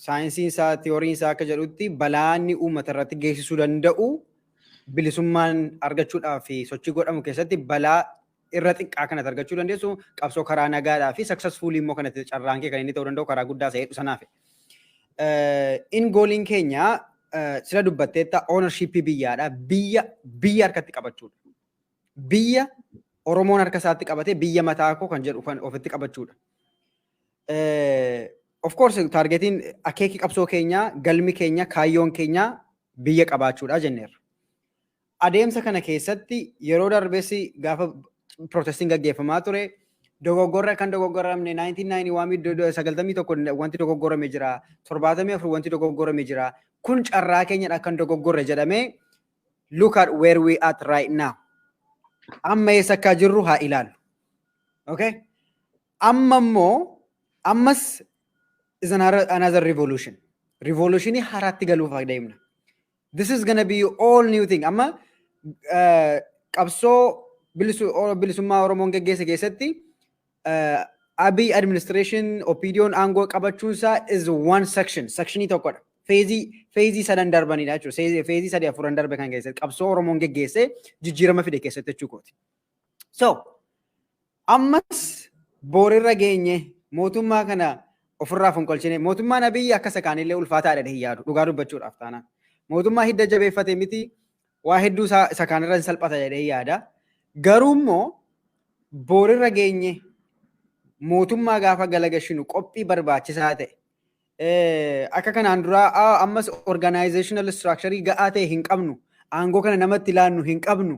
saayinsiin isaa tiyooriin isaa akka jedhutti balaanni uummata irratti geessisuu danda'u bilisummaan argachuudhaaf fi sochii godhamu keessatti balaa irra xiqqaa kanatti argachuu dandeessu qabsoo karaa nagaadhaa fi successfully immoo kanatti carraan kee kan inni ta'uu danda'u karaa guddaa ta'edhu sanaaf. In gooliin keenya sila dubbatteetta ownership biyyaadha. Biyya harkatti qabachuudha. Biyya Oromoon harka isaatti qabatee biyya mataa koo kan jedhu kan ofitti qabachuudha. Of course targetiin akeeki qabsoo keenyaa, galmi keenya, kaayyoon keenya biyya qabaachuudha jenneerra. Adeemsa kana keessatti yeroo darbeessi gaafa protestiin gaggeeffamaa ture dogoggorra kan dogoggoramne 1991 wanti dogoggorame jira, 74 wanti dogoggorame jira. Kun carraa keenyadha kan dogoggorre jedhamee look at where we at right now. Amma eessa akka jirru haa ilaallu. Okay? Amma immoo ammas is another revolution. Revolutionii haraatti galuuf adeemna. This is gonna be all new thing. Amma qabsoo bilisummaa Oromoon geggeesse keessatti Abiy administration opinion aangoo qabachuunsaa is one section. Sectionii tokkodha. Feezii sadan darbanidha jechuudha. Feezii sadii afuran darbe kan keessatti qabsoo Oromoon geggeesse jijjiirama fide keessatti jechuudha. So ammas boorirra geenye mootummaa kana ofirraa fonqolchine mootummaan Abiy akka sakaanillee ulfaataadha dhahee yaadu dhugaa dubbachuudhaaf taana. Mootummaa hidda jabeeffate miti waa hedduu sakaanirra salphata jedhee yaada. Garuu immoo boorirra geenye mootummaa gaafa galagashinu qophii barbaachisaa ta'e akka kanaan dura ammas organizational structure ga'aa ta'e hin qabnu aangoo kana namatti laannu hin qabnu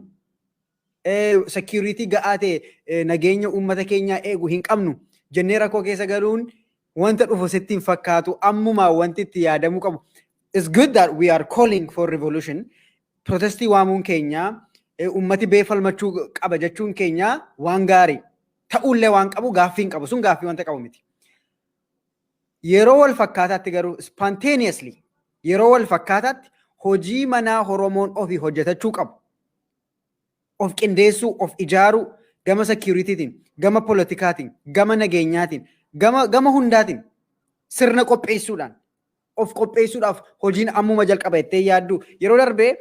security ga'aa ta'e nageenya uummata keenyaa eegu hin qabnu jennee rakkoo keessa galuun wanta dhufu sitti hin fakkaatu ammumaa wanti itti yaadamuu qabu. It's good that we are calling for revolution. Protestii waamuun keenya ummati beefalmachuu qaba jechuun keenya waan gaarii ta'ullee waan qabu gaaffii hin qabu sun gaaffii wanta qabu miti. Yeroo wal fakkaataatti garuu spontaneously yeroo wal fakkaataatti hojii manaa Oromoon ofii hojjetachuu qabu. Of qindeessuu, of ijaaruu gama securitytiin, gama politikaatiin, gama nageenyaatiin, gama hundaatiin sirna qopheessuudhaan of qopheessuudhaaf hojiin ammuma jalqaba jettee yaaddu yeroo darbee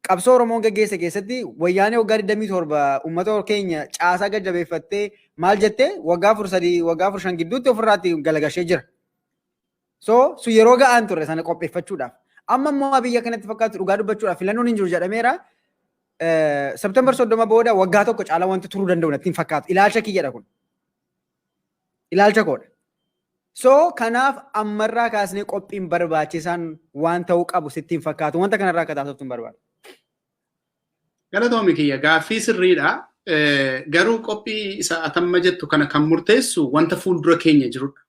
qabsoo Oromoon geggeesse keessatti wayyaanee waggaa 27 uummata keenya caasaa gajjabeeffattee maal jettee waggaa 4 waggaa 5 gidduutti ofirraatti galagashee jira. So yeroo ga'aan turre sana qopheeffachuudhaaf. Amma immoo biyya kanatti fakkaatu dhugaa dubbachuudhaaf filannoon hin jiru jedhameera. September 30 booda waggaa tokko caalaa wanti turuu danda'u natti hin fakkaatu. Ilaalcha kiyyaadha kun. Ilaalcha koodha. So kanaaf ammarraa kaasnee qophiin barbaachisaan waan ta'uu qabu sitti hin fakkaatu. Wanta kanarraa akka taasiftu hin barbaadu. Galatoomi kiyya gaaffii sirriidha. Garuu qophii isa atamma jettu kana kan murteessu wanta fuuldura keenya jirudha.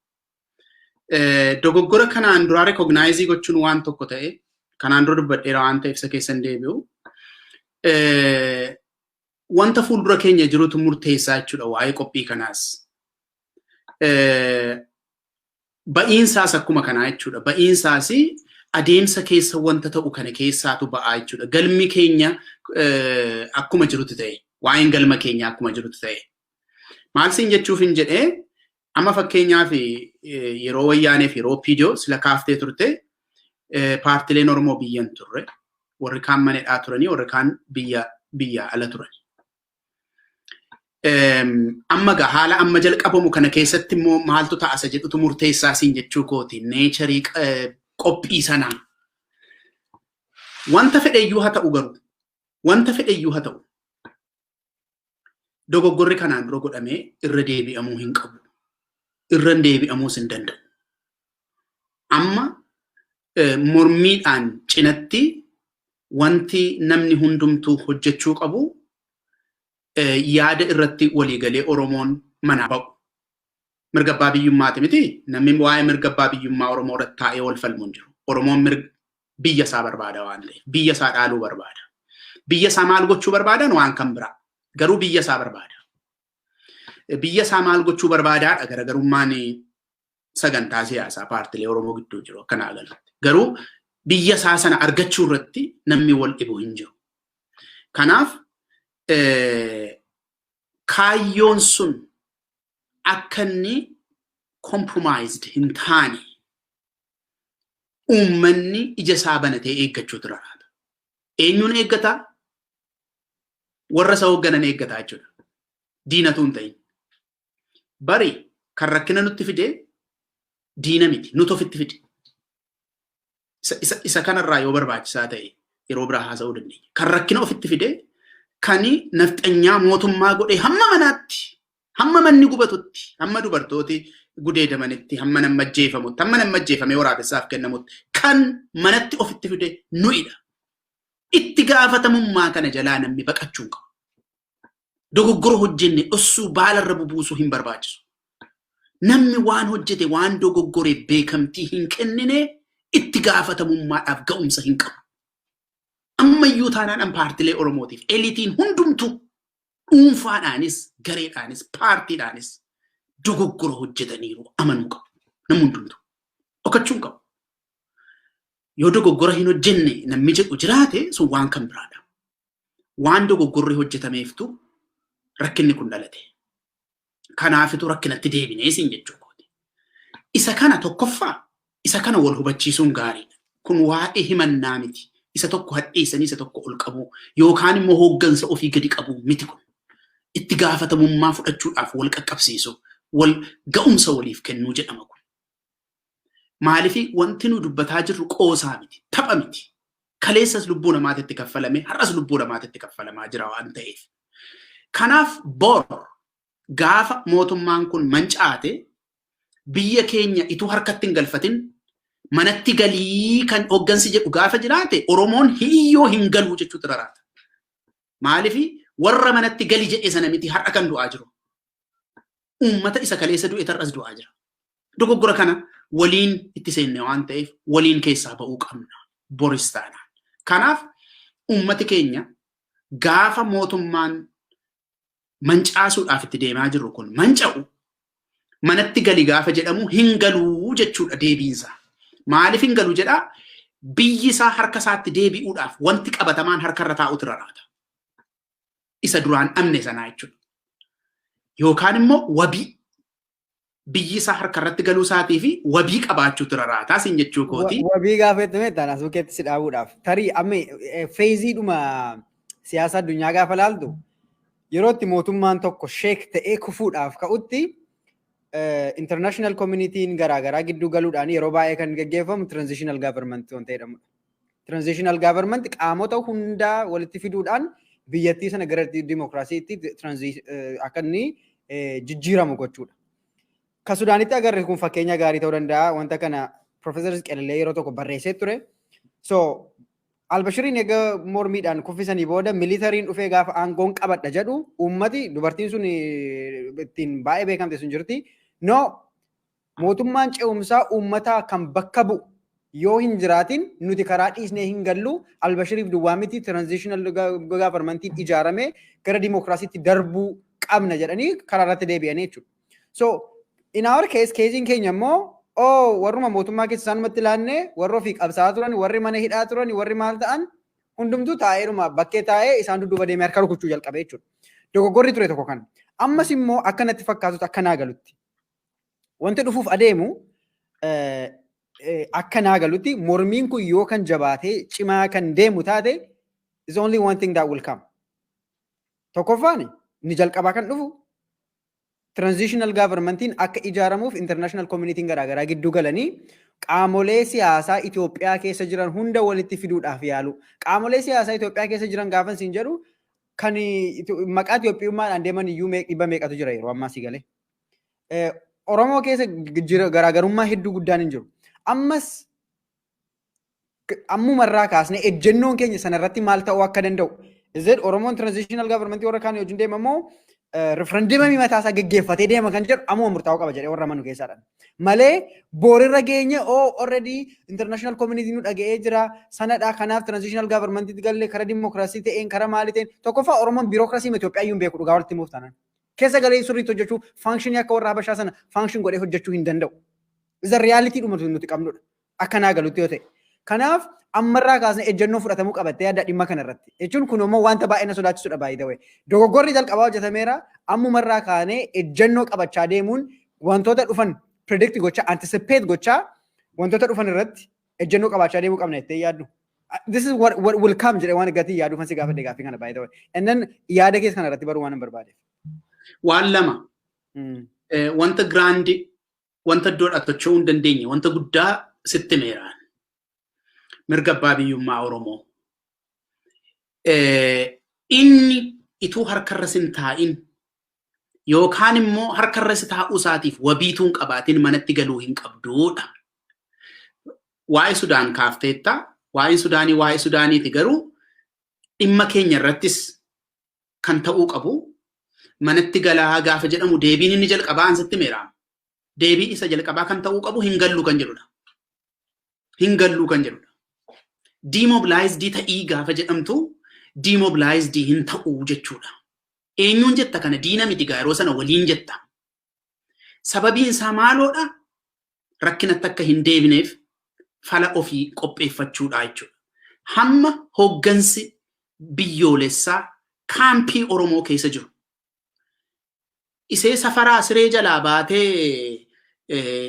Dogoggora kanaan dura recognize gochuun waan tokko ta'e kanaan dura dubbadheera waan ta'eef isa keessan deebi'u. Wanta fuuldura keenya jirutu murteessaa jechuudha waa'ee qophii kanaas. Ba'iinsaas akkuma kanaa jechuudha. Ba'iinsaas adeemsa keessa wanta ta'u kana keessaatu ba'aa jechuudha. Galmi keenya akkuma jirutu ta'e. Waa'een galma keenya akkuma jirutu ta'e. Maal siin jechuuf hin jedhee amma fakkeenyaaf yeroo wayyaanee fi yeroo piidiyoo sila kaaftee turte paartileen Oromoo biyyan turre. Warri kaan maneedhaa turanii warri kaan biyya ala turani. Amma haala amma jalqabamu kana keessatti immoo maaltu ta'asa jedhutu murteessaa siin jechuu kooti. Neecharii qophii sanaa. Wanta fedheyyuu haa ta'u garuu. Wanta fedheyyuu haa ta'u. Dogoggorri kanaan dura godhamee irra deebi'amuu hin qabu. Irra deebi'amuus hin danda'u. amma mormiidhaan cinatti wanti namni hundumtuu hojjechuu qabu yaada irratti walii galee Oromoon manaa ba'u. Mirga abbaa biyyummaati miti. Namni waa'ee mirga abbaa biyyummaa Oromoo irratti taa'ee wal falmu hin jiru. Oromoon biyya isaa barbaada waan ta'eef. Biyya isaa dhaaluu barbaada. Biyya isaa maal gochuu barbaadan waan kan biraa. Garuu biyya isaa barbaada. Biyya isaa maal gochuu barbaadaadha garaagarummaan sagantaa siyaasaa paartilee Oromoo gidduu jiru akkanaa galatti. Garuu biyya isaa sana argachuu irratti namni wal dhibu hin jiru. Kanaaf kaayyoon sun akka inni compromised hin taane uummanni ija isaa banatee eeggachuutu raraata. Eenyuun eeggataa? Warra isa hoogganan eeggataa jechuudha. Diinatu hin ta'in. Bari kan rakkina nutti fidee diina miti. Nuti ofitti fide. Isa kanarraa yoo barbaachisaa ta'e yeroo biraa haasa'uu dandeenya. Kan rakkina ofitti fidee kan nafxanyaa mootummaa godhee hamma manaatti, hamma manni gubatutti, hamma dubartooti gudeedamanitti, hamma nama ajjeefamutti, hamma nama ajjeefamee waraabessaaf kennamutti kan manatti ofitti fide nu'idha. Itti gaafatamummaa kana jalaa namni baqachuu qabu. Dogoggora hojjenne ossuu baalarra bubuusuu hin barbaachisu. Namni waan hojjete waan dogoggoree beekamtii hin kennine itti gaafatamummaadhaaf ga'umsa hin qabu. Ammayyuu taanaadhaan paartilee Oromootiif eliitiin hundumtuu dhuunfaadhaanis gareedhaanis paartiidhaanis dogoggora hojjetaniiru amanuu qabu. Namni hundumtuu dhokachuu hin qabu. Yoo dogoggora hin hojjenne namni jedhu jiraate sun waan kan biraadha. Waan dogoggorri hojjetameeftu rakkinni kun dhalate. Kanaafitu rakkinatti deebinee siin jechuudha. Isa kana tokkoffaa, isa kana wal hubachiisuun gaariidha. Kun waa'ee himannaa miti. Isa tokko hadheessanii isa tokko ol qabu yookaan immoo hooggansa ofii gadi qabu miti kun. Itti gaafatamummaa fudhachuudhaaf wal qaqqabsiisu, wal ga'umsa waliif kennuu jedhama kun. Maaliif wanti nu dubbataa jirru qoosaa miti, tapha miti. Kaleessas lubbuu namaatitti kaffalame, har'as lubbuu namaatitti kaffalamaa jira waan ta'eef. Kanaaf bor gaafa mootummaan kun mancaate biyya keenya ituu harkatti hin galfatin manatti galii kan hooggansi jedhu gaafa jiraate Oromoon hiyyoo hin galuu jechuutu raraata. Maaliif warra manatti galii jedhe sana miti har'a kan du'aa jiru. Uummata isa kaleessa du'e tar'as du'aa jira. Dogoggora kana waliin itti seenne waan ta'eef waliin keessaa ba'uu qabna. Boris taanaan. Kanaaf uummati keenya gaafa mootummaan mancaasuudhaaf itti deemaa jirru kun manca'u manatti galii gaafa jedhamu hin galuu jechuudha deebiinsa. Maaliif hin galuu jedhaa? Biyyi isaa harka isaatti deebi'uudhaaf wanti qabatamaan harkarra taa'utu raraata. Isa duraan dhabne sanaa jechuudha. Yookaan immoo wabii biyyi isaa harkarratti galuu isaatii fi wabii qabaachuutu raraataa siin jechuu kooti. Wabii gaafa jettame taana suukeetti si dhaabuudhaaf. Tarii amma feeziidhuma siyaasa addunyaa gaafa laaltu yeroo itti mootummaan tokko sheek ta'ee kufuudhaaf ka'utti international community'n garaagaraa gidduu galuudhaan yeroo baay'ee kan gaggeeffamu transitional government waan ta'edhamudha. Transitional government qaamota hundaa walitti fiduudhaan biyyattii sana gara dimokiraasiitti akka inni jijjiiramu gochuudha. Ka Sudaanitti agarre kun fakkeenya gaarii ta'uu danda'a. Wanta kana Profeesar Qeellee yeroo tokko barreessee ture. So Albashiriin egaa mormiidhaan kuffisanii booda militariin dhufee gaafa aangoon qabadha jedhu uummati dubartiin sun ittiin baay'ee beekamte sun jirti. No mootummaan ce'umsaa uummataa kan bakka bu'u yoo hin jiraatin nuti karaa dhiisnee hin gallu Albashiriif duwwaa miti transitional governmentiin ijaaramee gara dimokiraasiitti darbuu qabna jedhanii karaa irratti deebi'anii jechuudha. So in our case keesiin keenya immoo warruma mootummaa keessa isaanumatti ilaannee warra ofii qabsaa turan, warri mana hidhaa turan, warri maal ta'an hundumtuu taa'eedhuma bakkee taa'ee isaan dudduuba deemee harka rukuchuu jalqabe jechuudha. Dogoggorri ture tokko kana. Ammas immoo akka natti fakkaatutti akka naa galutti. Wanti dhufuuf adeemu akka naa galutti mormiin kun yoo kan jabaatee cimaa kan deemu taate is only one thing that will come. Tokkoffaan ni jalqabaa kan dhufu transitional governmentiin akka ijaaramuuf international community'n garaagaraa gidduu galanii qaamolee siyaasaa Itoophiyaa keessa jiran hunda walitti fiduudhaaf yaalu. Qaamolee siyaasaa Itoophiyaa keessa jiran gaafa siin jedhu kan maqaa Itoophiyummaadhaan deeman iyyuu dhibba meeqatu jira yeroo ammaa si galee. Oromoo keessa garaagarummaa hedduu guddaan hin jiru. ammas ammumarraa kaasnee ejjennoon keenya sanarratti maal ta'uu akka danda'u. Is Oromoon transitional government warra kaan wajjin deemamoo referendumii mataasaa geggeeffatee deema kan jedhu ammoo murtaa'uu qaba jedhee warra manu keessaadhaan. Malee boorirra geenye already international community nu dhaga'ee jira sanadhaa kanaaf transitional government itti galee karaa dimokiraasii ta'een karaa maalii ta'een tokkoffaa Oromoon biirokraasii Itoophiyaa iyyuu hin beeku dhugaa walitti himuuf taanaan. Keessa galee sirriitti hojjechuu faanshinii akka warra Habashaa sana faanshin godhee hojjechuu hin danda'u. Isa reyaalitii dhumatu nuti qabnudha. Akka naa galutti yoo ta'e. Kanaaf ammarraa kaasnee ejjennoo fudhatamuu qabattee yaada dhimma kanarratti. Jechuun kun immoo wanta baay'ee na sodaachisudha baay'ee ta'e. Dogoggorri jalqabaa hojjetameera ammumarraa kaanee ejjennoo qabachaa deemuun wantoota dhufan predict gochaa anticipate gochaa wantoota dhufan irratti ejjennoo qabachaa deemuu qabna jettee yaaddu. This is what will come jedhee waan gatii yaadu fansi gaafadhe gaaffii kana baay'ee ta'e. And then yaada keessa kanarratti baruu waan hin barbaade. Waan lama wanta giraandi wanta iddoo dhaabachuu hin dandeenye wanta guddaa sitti meeraan. Mirga abbaa biyyummaa Oromoo. Inni ituu harkarra sin taa'in yookaan immoo harkarra si taa'uu isaatiif wabiituun qabaatiin manatti galuu hin qabduudha. Waa'ee Sudaan kaafteetta, waa'ee Sudaaniiti garuu dhimma keenya irrattis kan ta'uu qabu manatti galaa gaafa jedhamu deebiin inni jalqabaa ansitti meeraama. Deebii isa jalqabaa kan ta'uu qabu hin gallu kan jedhudha. Hin gallu kan jedhudha. Demobilized ta'ii gaafa jedhamtu demobilized hin ta'uu jechuudha. Eenyuun jetta kana diina miti yeroo sana waliin jetta. Sababiin isaa maaloodha? Rakkinatti akka hin deebineef fala ofii qopheeffachuudha jechuudha. Hamma hooggansi biyyoolessaa kaampii Oromoo keessa jiru. Isee safaraa siree jalaa baatee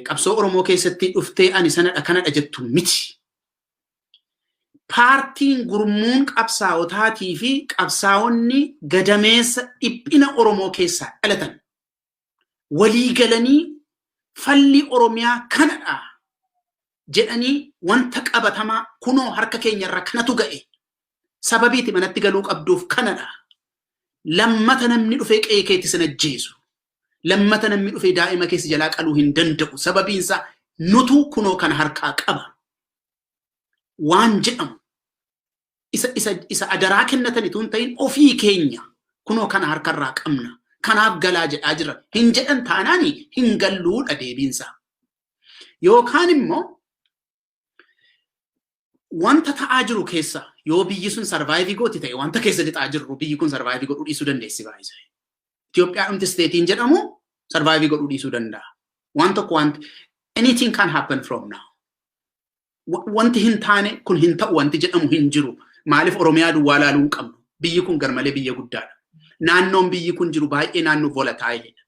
qabsoo Oromoo keessatti dhuftee ani sanadha kanadha jettu miti. Paartiin gurmuun qabsaa'otaatii fi qabsaa'onni gadameessa dhiphina Oromoo keessaa dhalatan walii galanii falli Oromiyaa kanadha jedhanii wanta qabatamaa kunoo harka keenyarra kanatu ga'e sababiiti manatti galuu qabduuf kanadha. Lammata namni dhufee qe'ee keetti sin ajjeesu. Lammata namni dhufee daa'ima keessi jalaa qaluu hin danda'u. Sababiinsaa nutu kunoo kana harkaa qaba. Waan jedhamu isa adaraa kennatanitu hin ta'in ofii keenya kunoo kana harkarraa qabna. Kanaaf galaa jedhaa jira. Hin jedhan taanaani hin galluudha deebiinsaa. Yookaan immoo wanta ta'aa jiru keessa yoo biyyi sun sarvaayivii gooti ta'e wanta keessa lixaa jirru biyyi kun sarvaayivii godhuu dhiisuu dandeessi baay'isee. Itoophiyaa dhumti steetiin jedhamu sarvaayivii godhuu dhiisuu danda'a. Waan tokko anything can happen from now. Wanti hin taane kun hin ta'u wanti jedhamu hin jiru. Maaliif Oromiyaa duwwaa laaluu hin qabnu? Biyyi kun garmalee biyya guddaadha. Naannoon biyyi kun jiru baay'ee naannoo volataayileedha.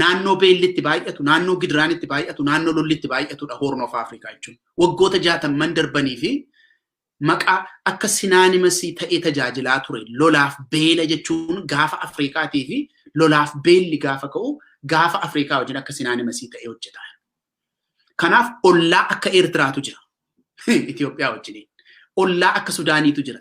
Naannoo beellitti baay'atu, naannoo gidiraanitti baay'atu, naannoo lollitti baay'atudha Horn of Africa jechuun. Waggoota 60 darbanii fi maqaa akka sinaanimasii ta'ee tajaajilaa ture. Lolaaf beela jechuun gaafa Afrikaatii fi lolaaf beelli gaafa ka'u gaafa Afrikaa wajjin akka sinaanimasii ta'ee hojjeta. Kanaaf ollaa akka Eertiraatu jira. Itoophiyaa wajjin. Ollaa akka Sudaaniitu jira.